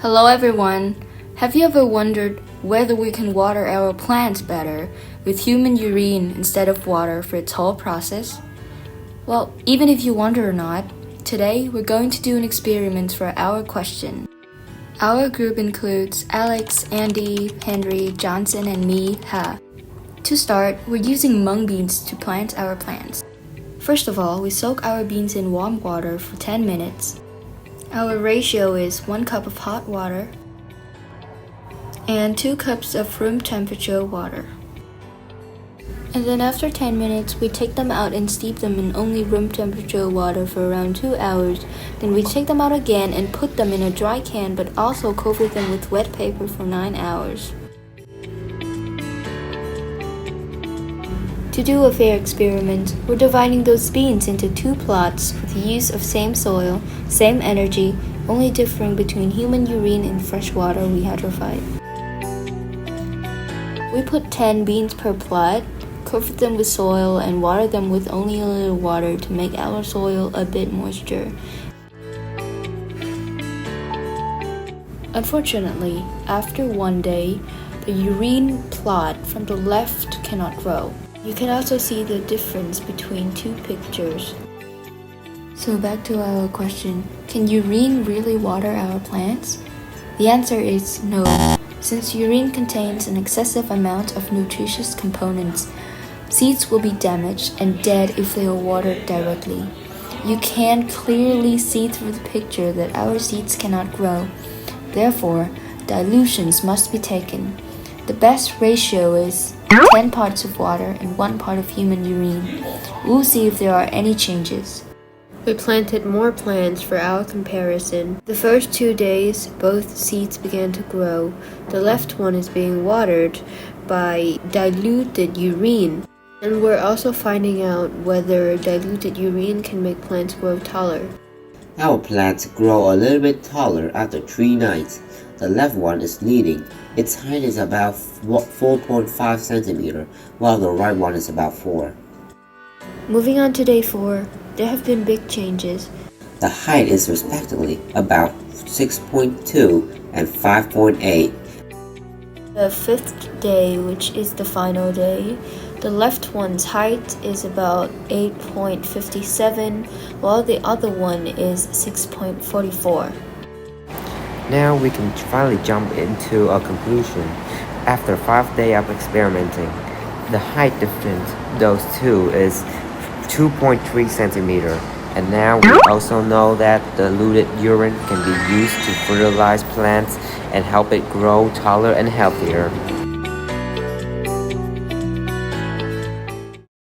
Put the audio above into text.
Hello everyone! Have you ever wondered whether we can water our plants better with human urine instead of water for its whole process? Well, even if you wonder or not, today we're going to do an experiment for our question. Our group includes Alex, Andy, Henry, Johnson, and me, Ha. To start, we're using mung beans to plant our plants. First of all, we soak our beans in warm water for 10 minutes. Our ratio is 1 cup of hot water and 2 cups of room temperature water. And then after 10 minutes, we take them out and steep them in only room temperature water for around 2 hours. Then we take them out again and put them in a dry can, but also cover them with wet paper for 9 hours. To do a fair experiment, we're dividing those beans into 2 plots with the use of same soil, same energy, only differing between human urine and fresh water we hydrified. We put 10 beans per plot, cover them with soil, and water them with only a little water to make our soil a bit moisture. Unfortunately, after 1 day, the urine plot from the left cannot grow. You can also see the difference between 2 pictures. So back to our question, can urine really water our plants? The answer is no, since urine contains an excessive amount of nutritious components. Seeds will be damaged and dead if they are watered directly. You can clearly see through the picture that our seeds cannot grow. Therefore, dilutions must be taken. The best ratio is 10 parts of water and 1 part of human urine. We'll see if there are any changes. We planted more plants for our comparison. The first 2 days, both seeds began to grow. The left one is being watered by diluted urine. And we're also finding out whether diluted urine can make plants grow taller. Our plants grow a little bit taller after 3 nights. The left one is leading. Its height is about 4.5 centimeters, while the right one is about 4. Moving on to day 4, there have been big changes. The height is respectively about 6.2 and 5.8. The 5th day, which is the final day, the left one's height is about 8.57, while the other one is 6.44. Now we can finally jump into a conclusion. After 5 days of experimenting, the height difference those two is 2.3 centimeters. And now we also know that diluted urine can be used to fertilize plants and help it grow taller and healthier.